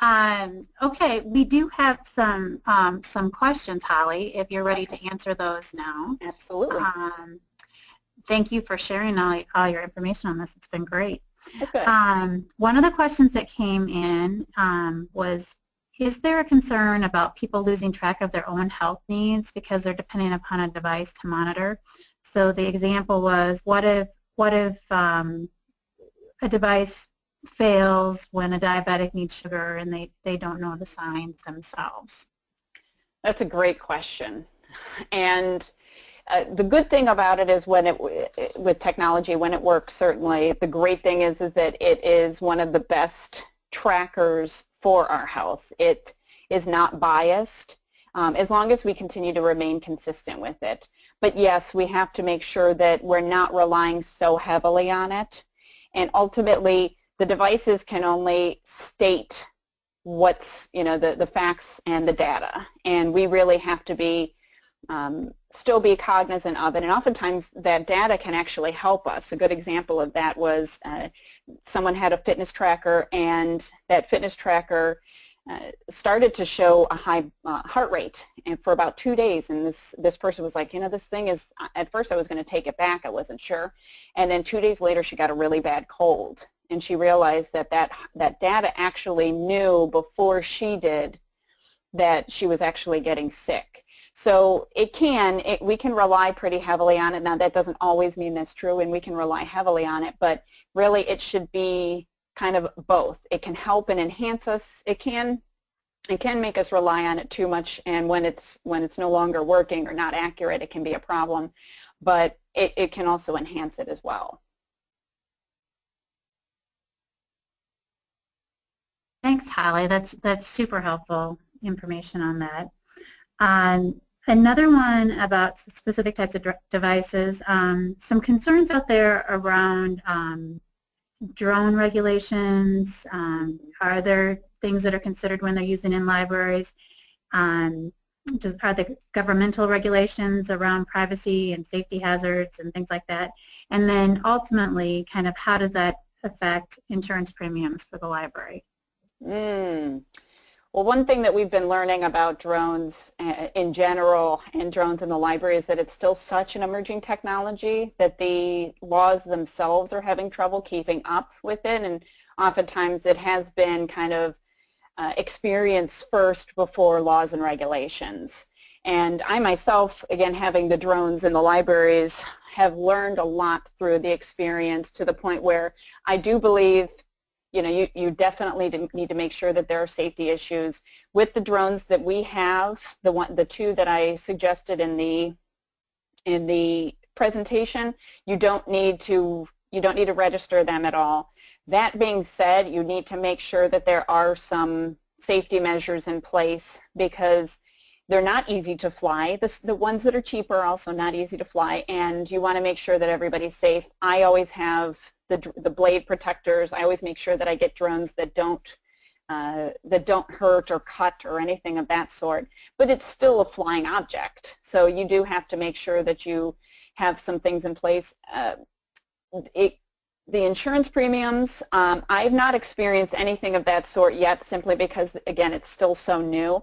Okay, we do have some questions, Holly, if you're ready to answer those now. Absolutely. Thank you for sharing all your information on this. It's been great. Okay. One of the questions that came in was, is there a concern about people losing track of their own health needs because they're depending upon a device to monitor? So the example was, what if a device fails when a diabetic needs sugar and they don't know the signs themselves? That's a great question. And the good thing about it is with technology, when it works, certainly, the great thing is that it is one of the best trackers for our health. It is not biased, as long as we continue to remain consistent with it. But yes, we have to make sure that we're not relying so heavily on it. And ultimately, the devices can only state what's, the facts and the data. And we really have to be still be cognizant of it, and oftentimes that data can actually help us. A good example of that was someone had a fitness tracker, and that fitness tracker started to show a high heart rate, and for about 2 days, and this person was like, this thing is, at first I was going to take it back, I wasn't sure, and then 2 days later she got a really bad cold, and she realized that data actually knew before she did that she was actually getting sick. So we can rely pretty heavily on it. Now that doesn't always mean that's true, and we can rely heavily on it, but really it should be kind of both. It can help and enhance us. It can make us rely on it too much, and when it's no longer working or not accurate, it can be a problem, but it can also enhance it as well. Thanks, Holly. That's super helpful information on that. Another one about specific types of devices, some concerns out there around drone regulations. Are there things that are considered when they're used in libraries? Are there governmental regulations around privacy and safety hazards and things like that? And then ultimately, kind of how does that affect insurance premiums for the library? Well, one thing that we've been learning about drones in general and drones in the library is that it's still such an emerging technology that the laws themselves are having trouble keeping up with it, and oftentimes it has been kind of experience first before laws and regulations. And I myself, again, having the drones in the libraries, have learned a lot through the experience, to the point where I do believe you definitely need to make sure that there are safety issues with the drones that we have. The two that I suggested in the presentation, you don't need to register them at all. That being said, you need to make sure that there are some safety measures in place, because they're not easy to fly. The ones that are cheaper are also not easy to fly, and you want to make sure that everybody's safe. I always have the blade protectors. I always make sure that I get drones that don't hurt or cut or anything of that sort. But it's still a flying object, so you do have to make sure that you have some things in place. The insurance premiums, I've not experienced anything of that sort yet, simply because, again, it's still so new.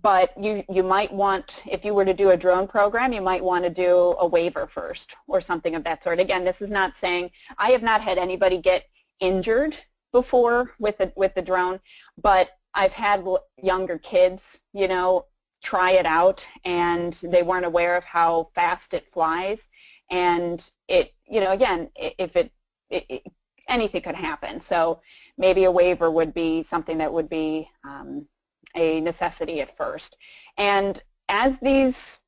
But you might want, if you were to do a drone program, you might want to do a waiver first or something of that sort. Again, this is not saying, I have not had anybody get injured before with the drone, but I've had younger kids, try it out, and they weren't aware of how fast it flies, and again, anything could happen. So maybe a waiver would be something that would be a necessity at first. And as these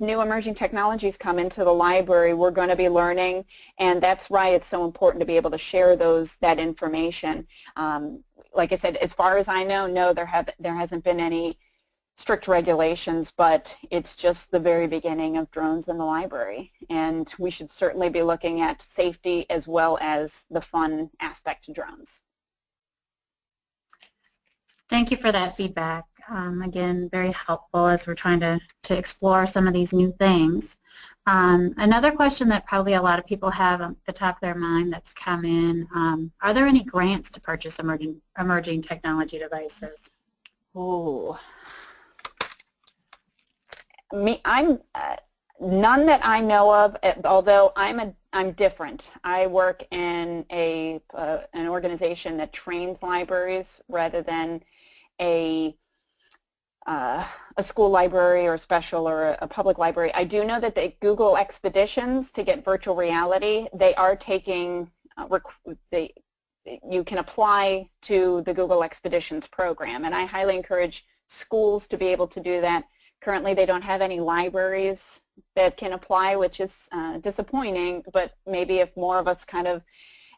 new emerging technologies come into the library, we're going to be learning, and that's why it's so important to be able to share that information. Like I said, as far as I know, no, there hasn't been any strict regulations, but it's just the very beginning of drones in the library, and we should certainly be looking at safety as well as the fun aspect to drones. Thank you for that feedback. Again, very helpful as we're trying to explore some of these new things. Another question that probably a lot of people have on the top of their mind that's come in, are there any grants to purchase emerging technology devices? Oh, I'm none that I know of. Although I'm different. I work in an organization that trains libraries rather than a school library or a special or a public library. I do know that the Google expeditions to get virtual reality, they are taking, you can apply to the Google Expeditions program, and I highly encourage schools to be able to do that. Currently they don't have any libraries that can apply, which is disappointing, but maybe if more of us kind of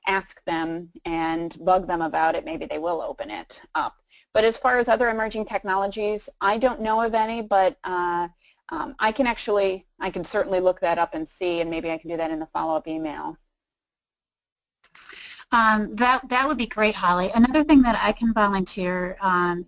ask them and bug them about it, maybe they will open it up. But as far as other emerging technologies, I don't know of any, but I can certainly look that up and see, and maybe I can do that in the follow-up email. That would be great, Holly. Another thing that I can volunteer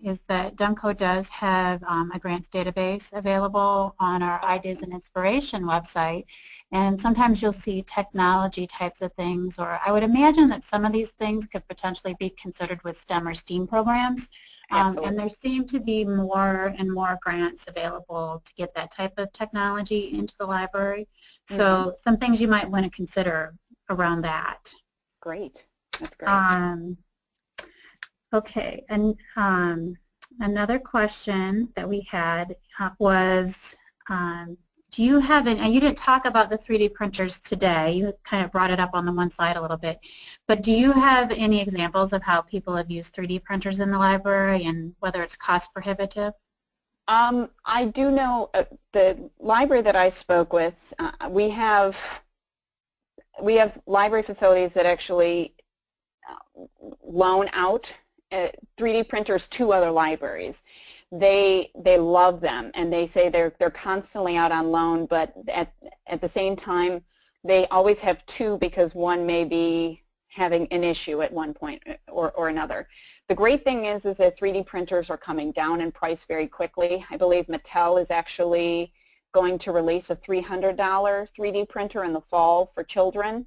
is that Demco does have a grants database available on our Ideas and Inspiration website, and sometimes you'll see technology types of things, or I would imagine that some of these things could potentially be considered with STEM or STEAM programs, and there seem to be more and more grants available to get that type of technology into the library. So some things you might want to consider around that. Great. That's great. Okay, and another question that we had was, do you have any, and you didn't talk about the 3D printers today, you kind of brought it up on the one slide a little bit, but do you have any examples of how people have used 3D printers in the library and whether it's cost prohibitive? I do know the library that I spoke with, we have library facilities that actually loan out 3D printers to other libraries. They love them, and they say they're constantly out on loan, but at the same time they always have two because one may be having an issue at one point or another. The great thing is that 3D printers are coming down in price very quickly. I believe Mattel is actually going to release a $300 3D printer in the fall for children.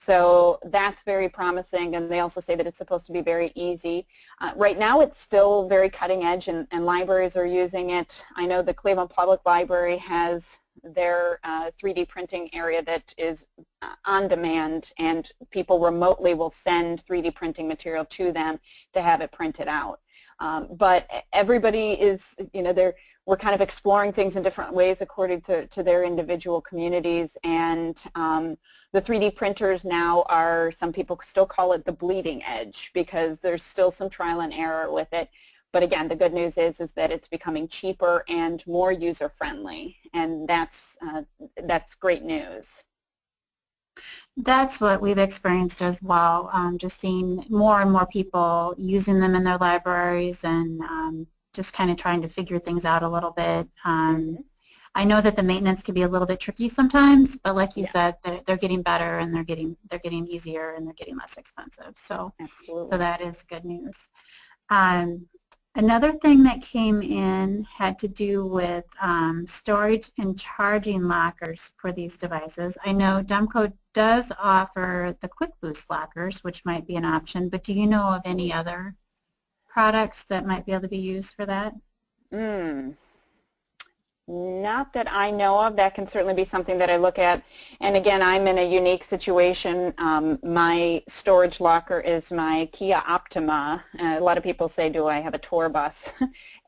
So that's very promising, and they also say that it's supposed to be very easy. Right now it's still very cutting edge, and libraries are using it. I know the Cleveland Public Library has their 3D printing area that is on demand, and people remotely will send 3D printing material to them to have it printed out. But everybody is, we're kind of exploring things in different ways according to their individual communities, and the 3D printers now are, some people still call it the bleeding edge because there's still some trial and error with it. But again, the good news is that it's becoming cheaper and more user-friendly, and that's great news. That's what we've experienced as well, just seeing more and more people using them in their libraries and just kind of trying to figure things out a little bit. I know that the maintenance can be a little bit tricky sometimes, but like you said, they're getting better, and they're getting easier, and they're getting less expensive. So, Absolutely. so that is good news. Another thing that came in had to do with storage and charging lockers for these devices. I know Demco does offer the Quick Boost lockers, which might be an option, but do you know of any other products that might be able to be used for that? Not that I know of. That can certainly be something that I look at. And again, I'm in a unique situation. My storage locker is my Kia Optima. A lot of people say, do I have a tour bus?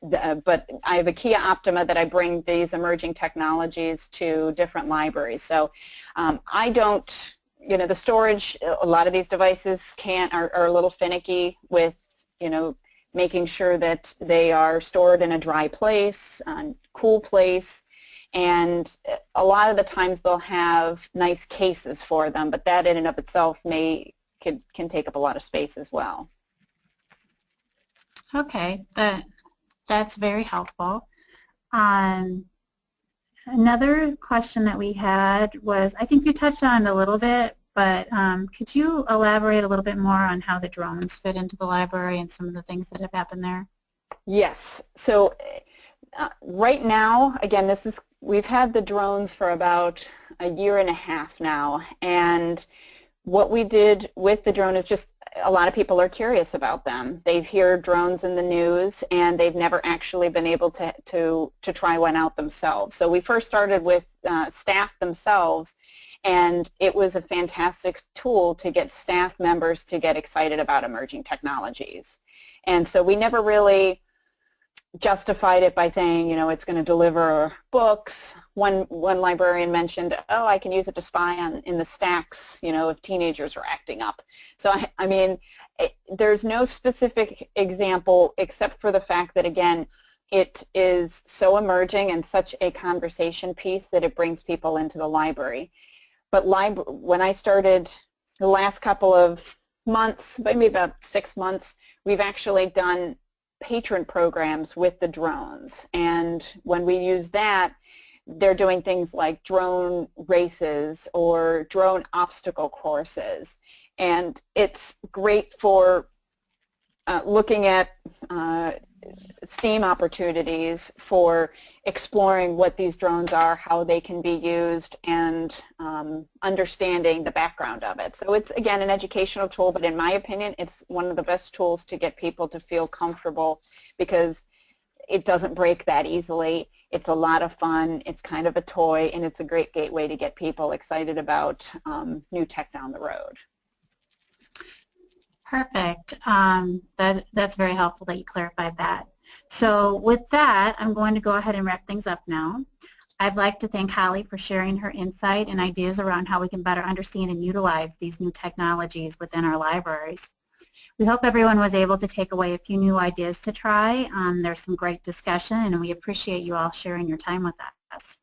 But I have a Kia Optima that I bring these emerging technologies to different libraries. So I don't, the storage, a lot of these devices are a little finicky with, making sure that they are stored in a dry place, a cool place, and a lot of the times they'll have nice cases for them, but that in and of itself can take up a lot of space as well. Okay, that's very helpful. Another question that we had was, I think you touched on it a little bit, but could you elaborate a little bit more on how the drones fit into the library and some of the things that have happened there? Yes. So right now, again, we've had the drones for about a year and a half now, and what we did with the drone is just, a lot of people are curious about them. They hear drones in the news, and they've never actually been able to try one out themselves. So we first started with staff themselves, and it was a fantastic tool to get staff members to get excited about emerging technologies. And so we never really justified it by saying, it's going to deliver books. One librarian mentioned, oh, I can use it to spy in the stacks, if teenagers are acting up. So I mean, there's no specific example except for the fact that, again, it is so emerging and such a conversation piece that it brings people into the library. But when I started the last couple of months, maybe about 6 months, we've actually done patron programs with the drones. And when we use that, they're doing things like drone races or drone obstacle courses. And it's great for looking at STEAM opportunities for exploring what these drones are, how they can be used, and understanding the background of it. So it's, again, an educational tool, but in my opinion, it's one of the best tools to get people to feel comfortable because it doesn't break that easily. It's a lot of fun. It's kind of a toy, and it's a great gateway to get people excited about new tech down the road. Perfect. That's very helpful that you clarified that. So with that, I'm going to go ahead and wrap things up now. I'd like to thank Holly for sharing her insight and ideas around how we can better understand and utilize these new technologies within our libraries. We hope everyone was able to take away a few new ideas to try. There's some great discussion, and we appreciate you all sharing your time with us.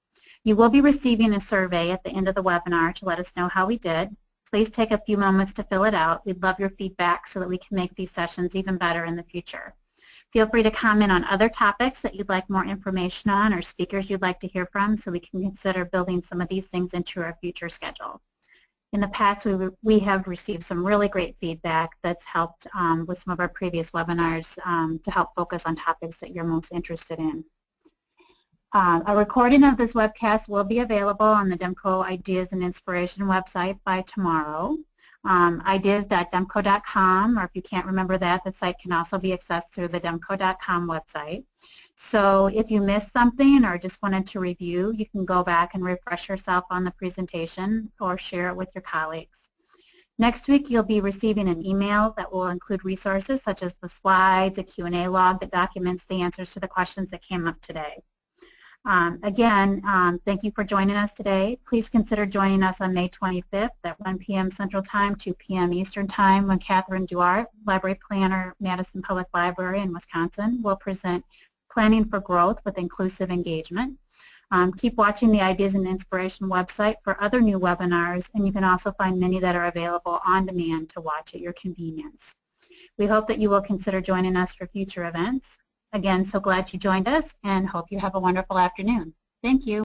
You will be receiving a survey at the end of the webinar to let us know how we did. Please take a few moments to fill it out. We'd love your feedback so that we can make these sessions even better in the future. Feel free to comment on other topics that you'd like more information on or speakers you'd like to hear from so we can consider building some of these things into our future schedule. In the past, we have received some really great feedback that's helped with some of our previous webinars to help focus on topics that you're most interested in. A recording of this webcast will be available on the Demco Ideas and Inspiration website by tomorrow. Ideas.demco.com, or if you can't remember that, the site can also be accessed through the demco.com website. So if you missed something or just wanted to review, you can go back and refresh yourself on the presentation or share it with your colleagues. Next week, you'll be receiving an email that will include resources such as the slides, a Q&A log that documents the answers to the questions that came up today. Again, thank you for joining us today. Please consider joining us on May 25th at 1 p.m. Central Time, 2 p.m. Eastern Time, when Catherine Duarte, Library Planner, Madison Public Library in Wisconsin, will present Planning for Growth with Inclusive Engagement. Keep watching the Ideas and Inspiration website for other new webinars, and you can also find many that are available on demand to watch at your convenience. We hope that you will consider joining us for future events. Again, so glad you joined us and hope you have a wonderful afternoon. Thank you.